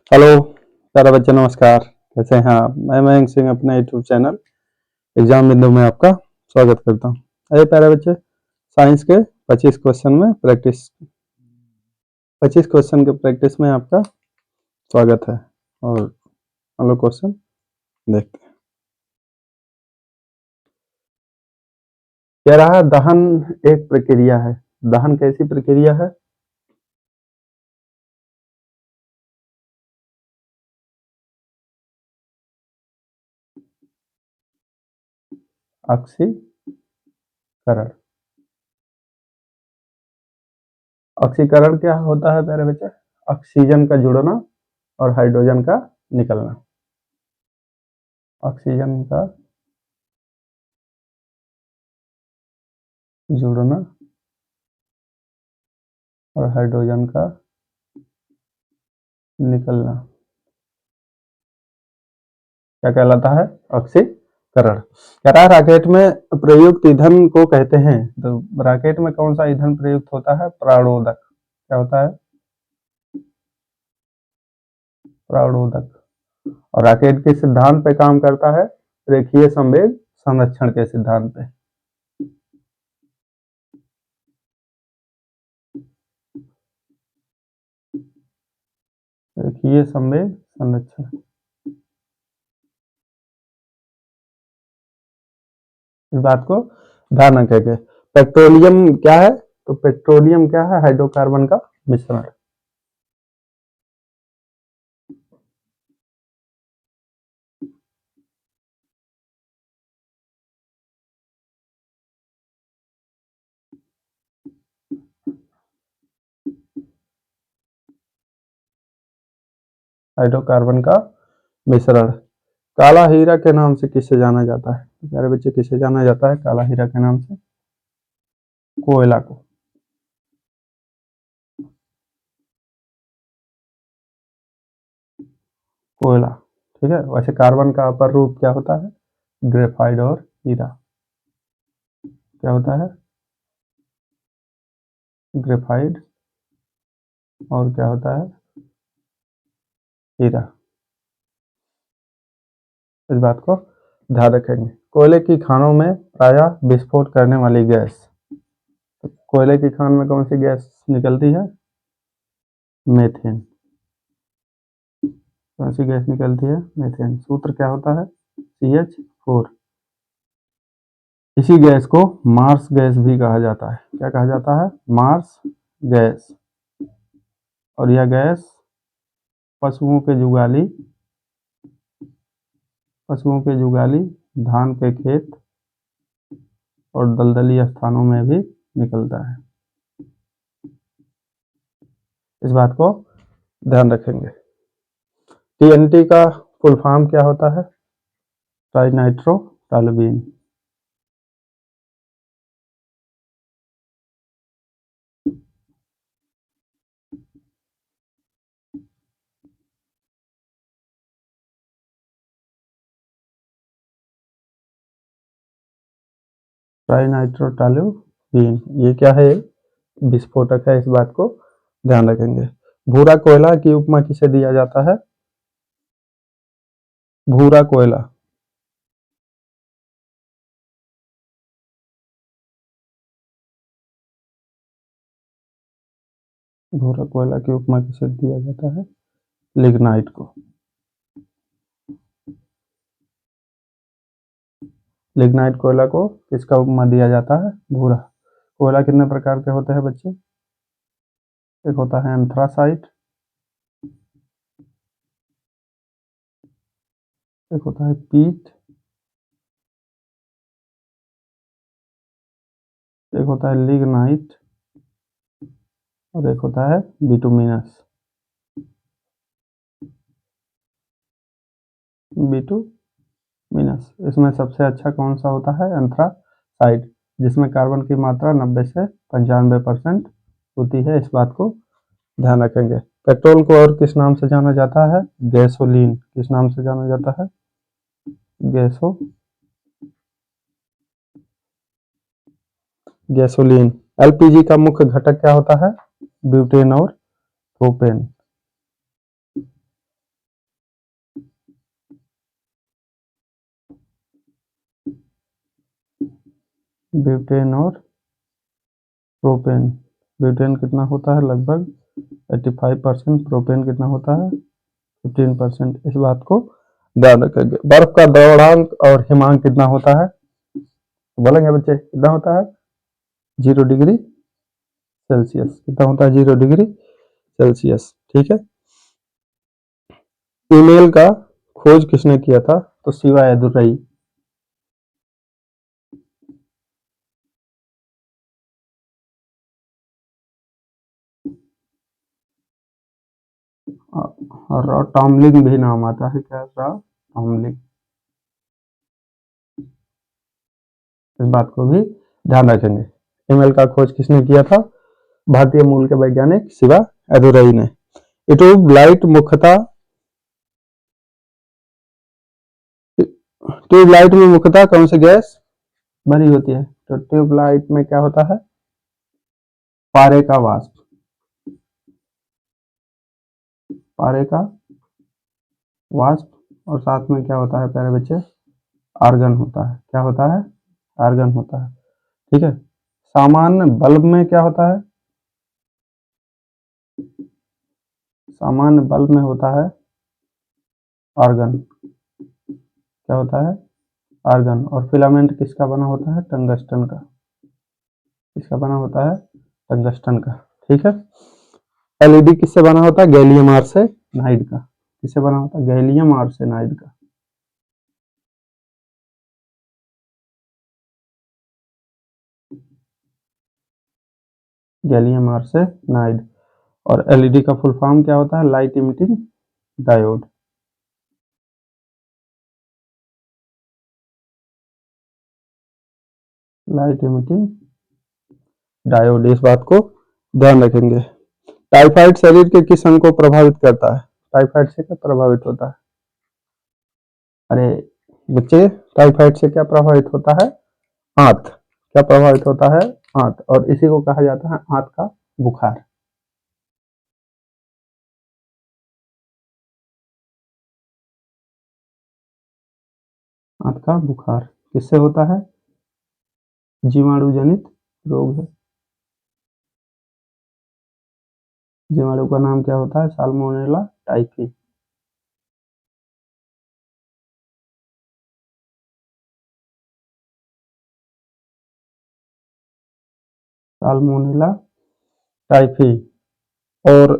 Hello प्यारे बच्चे, नमस्कार। कैसे हैं आप? मैं मयंक सिंह अपने यूट्यूब चैनल एग्जाम बिंदु में आपका स्वागत करता हूँ। अरे प्यारे बच्चे, साइंस के 25 क्वेश्चन के प्रैक्टिस में आपका स्वागत है। और हम लोग क्वेश्चन देखते हैं। कह रहा है दहन एक प्रक्रिया है। दहन कैसी प्रक्रिया है? ऑक्सीकरण। ऑक्सीकरण क्या होता है प्यारे बच्चे? ऑक्सीजन का जुड़ना और हाइड्रोजन का निकलना। ऑक्सीजन का जुड़ना और हाइड्रोजन का निकलना क्या कहलाता है? ऑक्सीकरण। कह रहा है रॉकेट में प्रयुक्त ईंधन को कहते हैं। तो रॉकेट में कौन सा ईंधन प्रयुक्त होता है? प्राणोदक। क्या होता है? प्राणोदक। और रॉकेट के सिद्धांत पे काम करता है? रेखीय संवेग संरक्षण के सिद्धांत पे। रेखीय संवेग संरक्षण। इस बात को ध्यान रखेंगे। पेट्रोलियम क्या है? तो पेट्रोलियम क्या है? हाइड्रोकार्बन का मिश्रण। हाइड्रोकार्बन का मिश्रण। काला हीरा के नाम से किसे जाना जाता है? प्यारे बच्चे, किसे जाना जाता है काला हीरा के नाम से? कोयला को। कोयला। ठीक है। वैसे कार्बन का अपर रूप क्या होता है? ग्रेफाइट और हीरा। क्या होता है? ग्रेफाइट और क्या होता है? हीरा। इस बात को ध्यान रखेंगे। कोयले की खानों में प्रायः विस्फोट करने वाली गैस। तो कोयले की खान में कौन सी गैस निकलती है? मेथेन। कौन सी गैस निकलती है? मेथेन। सूत्र क्या होता है? CH4। इसी गैस को मार्स गैस भी कहा जाता है। क्या कहा जाता है? Marsh gas. और यह गैस पशुओं के जुगाली धान के खेत और दलदली स्थानों में भी निकलता है। इस बात को ध्यान रखेंगे। TNT का फुल फॉर्म क्या होता है? ट्राइनाइट्रोटॉल्यूबीन। ट्राइनाइट्रोटॉल्यूबीन ये क्या है? विस्फोटक है। इस बात को ध्यान रखेंगे। भूरा कोयला की उपमा किसे दिया जाता है? भूरा कोयला। भूरा कोयला की उपमा किसे दिया जाता है? लिग्नाइट को। लिग्नाइट कोयला को किसका उपमा दिया जाता है? भूरा। कोयला कितने प्रकार के होते हैं बच्चे? एक होता है एंथ्रासाइट, एक होता है पीट, एक होता है लिग्नाइट और एक होता है बिटुमिनस। बिटुमिनस। इसमें सबसे अच्छा कौन सा होता है? एंथ्रासाइट, जिसमें कार्बन की मात्रा 90 से 95% होती है। इस बात को ध्यान रखेंगे। पेट्रोल को और किस नाम से जाना जाता है? गैसोलीन। किस नाम से जाना जाता है? गैसोलीन। LPG का मुख्य घटक क्या होता है? ब्यूटेन और प्रोपेन। ब्यूटेन और प्रोपेन। ब्यूटेन कितना होता है लगभग 85%, प्रोपेन कितना होता है 15%। इस बात को ध्यान रखेंगे। बर्फ का द्रवणांक और हिमांक कितना होता है बोलेंगे बच्चे, कितना होता है 0 डिग्री सेल्सियस। कितना होता है 0 डिग्री सेल्सियस। ठीक है। ईमेल का खोज किसने किया था, तो शिवा एदुरई। और टॉमलिंग भी नाम आता है, क्या था टॉमलिंग। इस बात को भी ध्यान रखेंगे। ईमेल का खोज किसने किया था, भारतीय मूल के वैज्ञानिक शिवा एदुरई ने। ट्यूबलाइट मुख्यतः ट्यूबलाइट में मुख्यतः कौन सी गैस भरी होती है, तो ट्यूबलाइट में क्या होता है पारे का वाष्प। पारे का वाष्प और साथ में क्या होता है प्यारे बच्चे, आर्गन होता है। क्या होता है, आर्गन होता है। ठीक है। सामान्य बल्ब में क्या होता है, सामान्य बल्ब में होता है आर्गन। क्या होता है आर्गन। और फिलामेंट किसका बना होता है, टंगस्टन का। किसका बना होता है, टंगस्टन का। ठीक है। एलईडी किससे बना होता है, गैलियम आर्सेनाइड का। किससे बना होता है, गैलियम आर्सेनाइड का। Gallium arsenide. और एलईडी का फुल फॉर्म क्या होता है, light emitting diode. Light emitting diode. इस बात को ध्यान रखेंगे। टाइफाइड शरीर के किस अंग को प्रभावित करता है, टाइफाइड से क्या प्रभावित होता है, अरे बच्चे टाइफाइड से क्या प्रभावित होता है, आंत। क्या प्रभावित होता है, आंत। और इसी को कहा जाता है आंत का बुखार। आंत का बुखार किससे होता है, जीवाणु जनित रोग है। जीवाणु का नाम क्या होता है, साल्मोनेला टाइफी। Salmonella typhi. और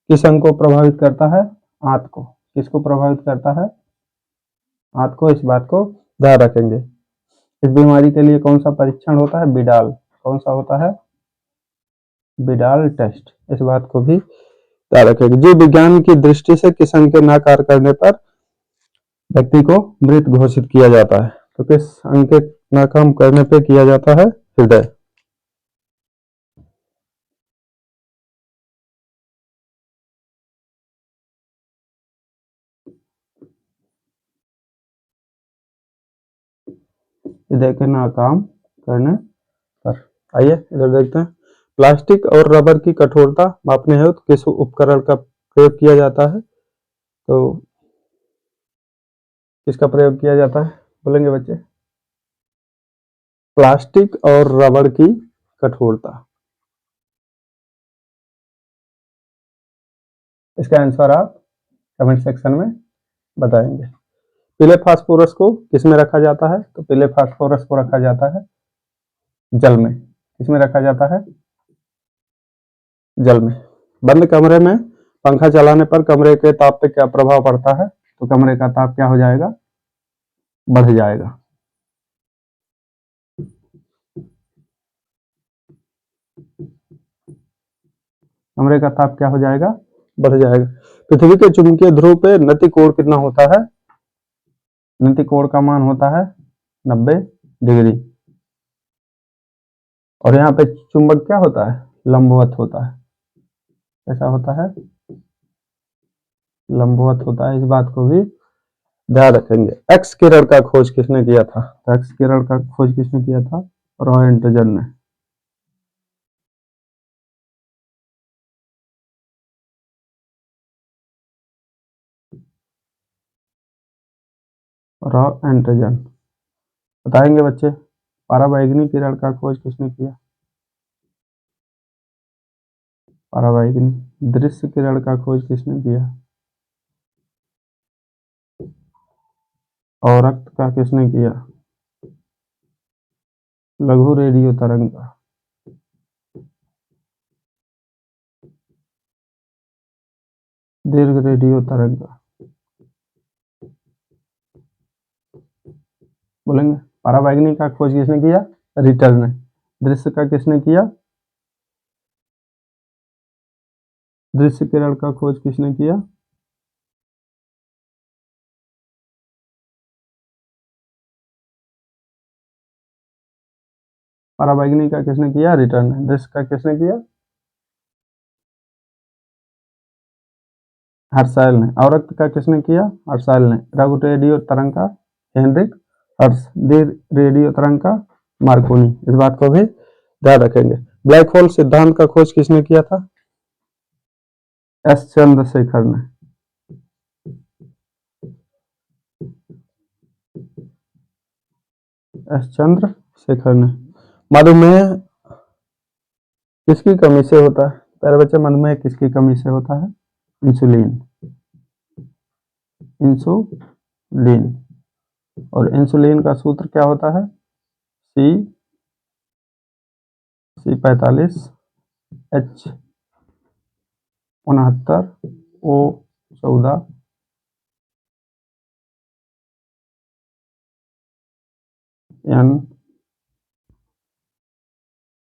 किस अंग को प्रभावित करता है, आंत को। किसको प्रभावित करता है, आंत को। इस बात को ध्यान रखेंगे। इस बीमारी के लिए कौन सा परीक्षण होता है, बिडाल। कौन सा होता है, बिडाल टेस्ट। इस बात को भी ध्यान रखेंगे। जीव विज्ञान की दृष्टि से किस अंग के न कार्य करने पर व्यक्ति को मृत घोषित किया जाता है, तो किस अंग के नाकाम करने पे किया जाता है, हृदय। हृदय के नाकाम करने पर। आइए इधर देखते हैं। प्लास्टिक और रबर की कठोरता मापने हेतु किस उपकरण का प्रयोग किया जाता है, तो किसका प्रयोग किया जाता है बोलेंगे बच्चे, प्लास्टिक और रबर की कठोरता। इसका आंसर आप कमेंट सेक्शन में बताएंगे। पीले फास्फोरस को किसमें रखा जाता है, तो पीले फास्फोरस को रखा जाता है जल में। किसमें रखा जाता है, जल में। बंद कमरे में पंखा चलाने पर कमरे के ताप पे क्या प्रभाव पड़ता है, तो कमरे का ताप क्या हो जाएगा, बढ़ जाएगा। कमरे का ताप क्या हो जाएगा, बढ़ जाएगा। पृथ्वी के चुंबकीय ध्रुव पे नति कोण कितना होता है, नति कोण का मान होता है 90 डिग्री। और यहाँ पे चुंबक क्या होता है, लंबवत होता है। कैसा होता है, लंबवत होता है। इस बात को भी ध्यान रखेंगे। एक्स किरण का खोज किसने किया था, तो एक्स किरण का खोज किसने किया था, रॉयंटजन ने। रॉयंटजन बताएंगे बच्चे। पराबैंगनी किरण का खोज किसने किया? पराबैंगनी दृश्य किरण का खोज किसने किया? और रक्त का किसने किया? लघु रेडियो तरंग का। दीर्घ रेडियो तरंग का। बोलेंगे पराबैंगनी का खोज किसने किया? रिटर ने। दृश्य का किसने किया? दृश्य किरण का खोज किसने किया? पराबैंगनी का किसने किया? रिटर ने। दृश्य का किसने किया? हर्षायल ने। और रक्त का किसने किया? हर्षायल ने। लघु रेडियो तरंग का हेनरिक हर्ष। दीर्घ रेडियो तरंग का मार्कोनी। इस बात को भी ध्यान रखेंगे। ब्लैक होल सिद्धांत का खोज किसने किया था? एस चंद्रशेखर ने। एस चंद्रशेखर ने। मधुमेह किसकी कमी से होता है? प्यारे बच्चे मधुमेह किसकी कमी से होता है? इंसुलिन। इंसुलिन। और इंसुलिन का सूत्र क्या होता है? C45 H69 O14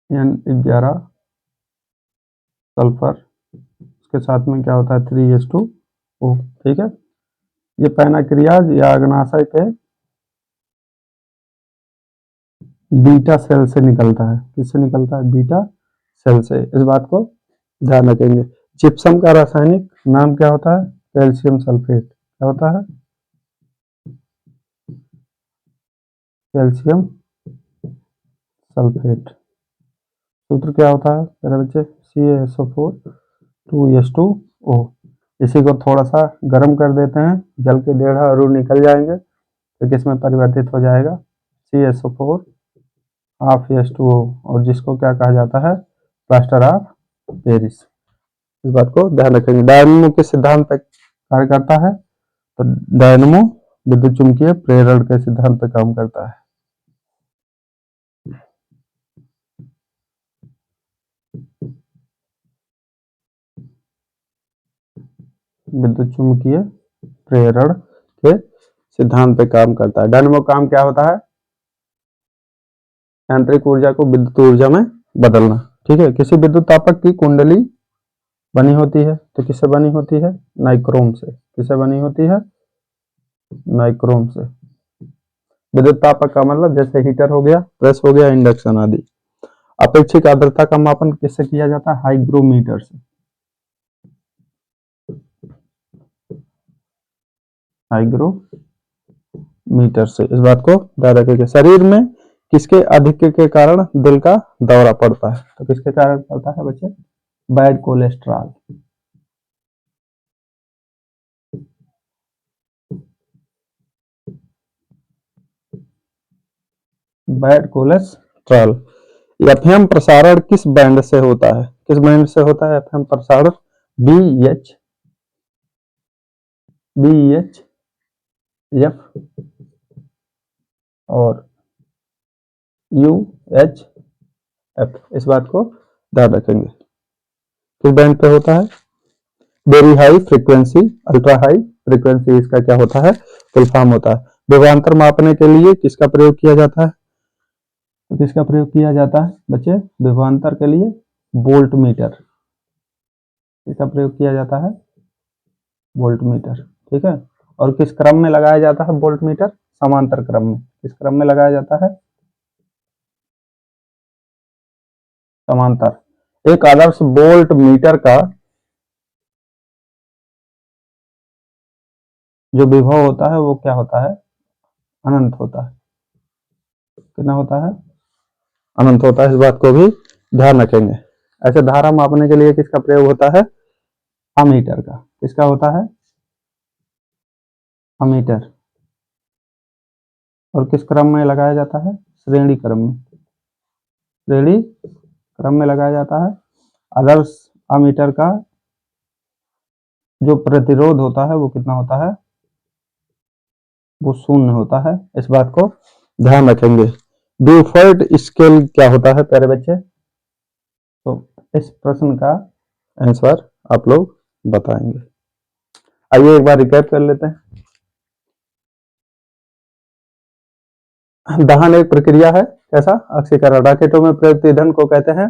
N11 sulphur. उसके साथ में क्या होता है? 3H2O। ठीक है। ये पैनाक्रियाज या अग्नाशय के बीटा सेल से निकलता है। किससे निकलता है? बीटा सेल से। इस बात को ध्यान रखेंगे। जिप्सम का रासायनिक नाम क्या होता है? Calcium sulphate. क्या होता है? Calcium sulphate. सूत्र क्या होता है मेरे बच्चे? CaSO4 2H2O। इसी को थोड़ा सा गर्म कर देते हैं, जल के 1.5 अणु निकल जाएंगे तो किसमें परिवर्तित हो जाएगा? CaSO4 half H2O। और जिसको क्या कहा जाता है? Plaster of Paris. इस बात को ध्यान रखेंगे। डायनेमो के सिद्धांत पर कार्य करता है, तो डायनेमो विद्युत चुंबकीय प्रेरण के सिद्धांत पर काम करता है। विद्युत चुंबकीय प्रेरण के सिद्धांत पे काम करता है। डायनेमो काम क्या होता है? यांत्रिक ऊर्जा को विद्युत ऊर्जा में बदलना। ठीक है। किसी विद्युत तापक की कुंडली बनी होती है तो किससे बनी होती है? नाइक्रोम से। किससे बनी होती है? नाइक्रोम से। विद्युत तापक का मतलब जैसे हीटर हो गया, प्रेस हो गया, इंडक्शन आदि। अपेक्षिक आर्द्रता का मापन किससे किया जाता है? हाइग्रोमीटर से। हाइग्रोमीटर से। इस बात को ध्यान रखिएगा। शरीर में किसके अधिक के कारण दिल का दौरा पड़ता है? तो किसके कारण पड़ता है बच्चे? Bad cholesterol. Bad cholesterol. FM प्रसारण किस बैंड से होता है? किस बैंड से होता है एफएम प्रसारण? BEHF और UHF। इस बात को ध्यान रखेंगे। किस बैंड पे होता है? Very high frequency, ultra high frequency इसका क्या होता है? फुल फॉर्म होता है। विभवांतर मापने के लिए किसका प्रयोग किया जाता है? तो किसका प्रयोग किया जाता है बच्चे विभवांतर के लिए? Volt meter. इसका प्रयोग किया जाता है वोल्ट मीटर। ठीक है। और किस क्रम में लगाया जाता है वोल्ट मीटर? समांतर क्रम में। किस क्रम में लगाया जाता है? समांतर। एक आदर्श वोल्ट मीटर का जो विभव होता है वो क्या होता है? अनंत होता है। कितना होता है? अनंत होता है। इस बात को भी ध्यान रखेंगे। ऐसे धारा मापने के लिए किसका प्रयोग होता है? अमीटर का। किसका होता है? अमीटर। और किस क्रम में लगाया जाता है? श्रेणी क्रम में, श्रेणी क्रम में लगाया जाता है। आदर्श अमीटर का जो प्रतिरोध होता है वो कितना होता है, वो शून्य होता है। इस बात को ध्यान रखेंगे। डिफॉल्ट स्केल क्या होता है प्यारे बच्चे? तो इस प्रश्न का आंसर आप लोग बताएंगे। आइए एक बार रिकैप कर लेते हैं। दहन एक प्रक्रिया है, कैसा? ऑक्सीकरण। राकेटों में प्रयुक्त ईंधन को कहते हैं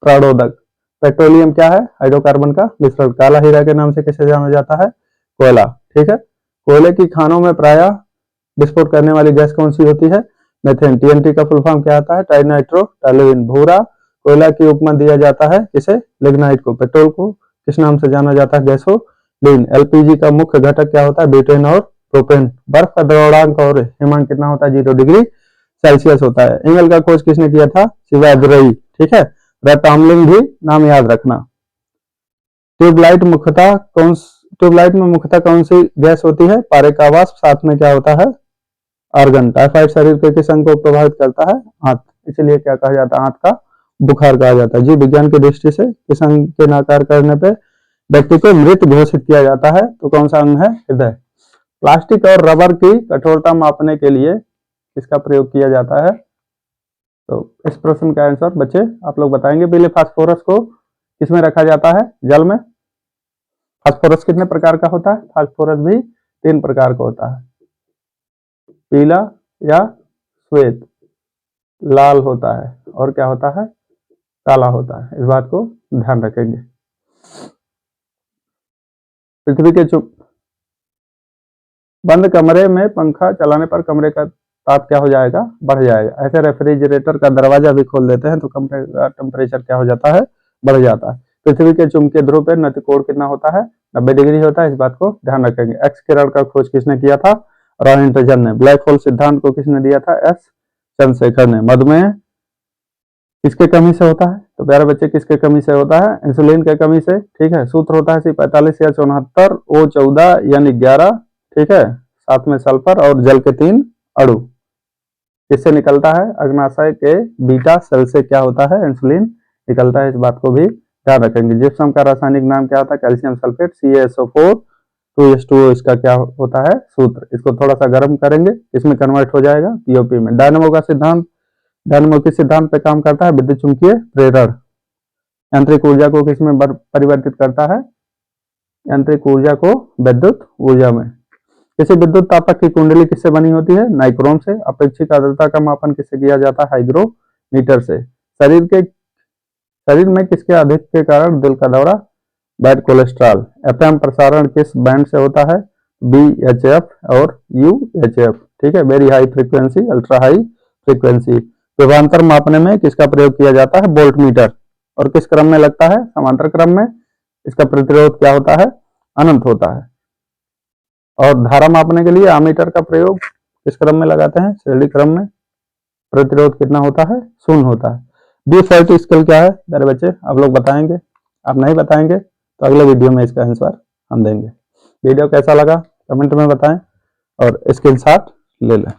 प्राणोदक। पेट्रोलियम क्या है? हाइड्रोकार्बन का मिश्रण। काला हीरा के नाम से किसे जाना जाता है? कोयला। ठीक है। कोयले की खानों में प्रायः विस्फोट करने वाली गैस कौन सी होती है? मेथेन। टीएनटी का फुल फॉर्म क्या आता है? ट्राइनाइट्रोटोल्यूएन। भूरा कोयला की उपमा दिया जाता है किसे? लिग्नाइट को। पेट्रोल को किस नाम से जाना जाता है? गैसोलीन। एलपीजी का मुख्य घटक क्या होता है? ब्यूटेन और प्रोपेन। बर्फ का द्रवणांक और हिमांक कितना होता है? 0 डिग्री सेल्सियस होता है। इंगल का खोज किसने किया था? शिवाद्रई। ठीक है। रतामलिंग भी नाम याद रखना। ट्यूबलाइट में मुख्यतः कौन सी गैस होती है? पारे का वाष्प। साथ में क्या होता है? आर्गन। टाइफाइड शरीर के किस अंग को प्रभावित करता है? आंत। इसलिए क्या कहा जाता है? आंत का बुखार कहा जाता है। जीव विज्ञान की दृष्टि से किस अंग के नाकार करने पे व्यक्ति को मृत घोषित किया जाता है? तो कौन सा अंग है? हृदय। प्लास्टिक और रबर की कठोरता मापने के लिए किसका प्रयोग किया जाता है? तो इस प्रश्न का आंसर बच्चे आप लोग बताएंगे। पहले फास्फोरस को किसमें रखा जाता है? जल में। फास्फोरस कितने प्रकार का होता है? फास्फोरस भी 3 प्रकार का होता है। पीला या श्वेत, लाल होता है, और क्या होता है? काला होता है। इस बात को ध्यान रखेंगे। पृथ्वी के बंद कमरे में पंखा चलाने पर कमरे का ताप क्या हो जाएगा? बढ़ जाएगा। ऐसे रेफ्रिजरेटर का दरवाजा भी खोल देते हैं तो कमरे का टेम्परेचर क्या हो जाता है? बढ़ जाता है। पृथ्वी के चुंबकीय ध्रुव पर नतिकोण कितना होता है? 90 डिग्री होता है। इस बात को ध्यान रखेंगे। एक्स किरण का खोज किसने किया था? रॉयंटजन ने। ब्लैक होल सिद्धांत को किसने दिया था? एस चंद्रशेखर ने। मधुमेह किसके कमी से होता है? तो प्यारे बच्चे किसके कमी से होता है? इंसुलिन के कमी से। ठीक है। सूत्र होता है C45 या 74, O14 यानी 11। ठीक है। साथ में सल्फर और जल के 3 अणु। किससे निकलता है? अग्नाशय के बीटा सेल से क्या होता है? इंसुलिन निकलता है। इस बात को भी ध्यान रखेंगे। जिप्सम का रासायनिक नाम क्या होता है? कैल्शियम सल्फेट, CaSO4 2H2O इसका क्या होता है? सूत्र। इसको थोड़ा सा गर्म करेंगे, इसमें कन्वर्ट हो जाएगा पीओपी में। डायनेमो का सिद्धांत, डायनेमो किस सिद्धांत पे काम करता है? विद्युत चुंबकीय प्रेरण। यांत्रिक ऊर्जा को किसमें परिवर्तित करता है? यांत्रिक ऊर्जा को विद्युत ऊर्जा में। किसी विद्युत तापक की कुंडली किससे बनी होती है? नाइक्रोम से। अपेक्षित आर्द्रता का मापन किससे किया जाता है? हाइग्रोमीटर से। शरीर में किसके अधिक के कारण दिल का दौरा? Bad cholesterol. एफएम प्रसारण किस बैंड से होता है? BHF और UHF। ठीक है। Very high frequency, ultra high frequency. विभवांतर मापने में किसका प्रयोग किया जाता है? Volt meter. और किस क्रम में लगता है? समांतर क्रम में। इसका प्रतिरोध क्या होता है? अनंत होता है। और धारा मापने के लिए आमीटर का प्रयोग किस क्रम में लगाते हैं? श्रेणी क्रम में। प्रतिरोध कितना होता है? 0 होता है। डिफॉल्ट स्केल क्या है मेरे बच्चे? आप लोग बताएंगे। आप नहीं बताएंगे तो अगले वीडियो में इसका आंसर हम देंगे। वीडियो कैसा लगा कमेंट में बताएं और स्क्रीनशॉट ले लें।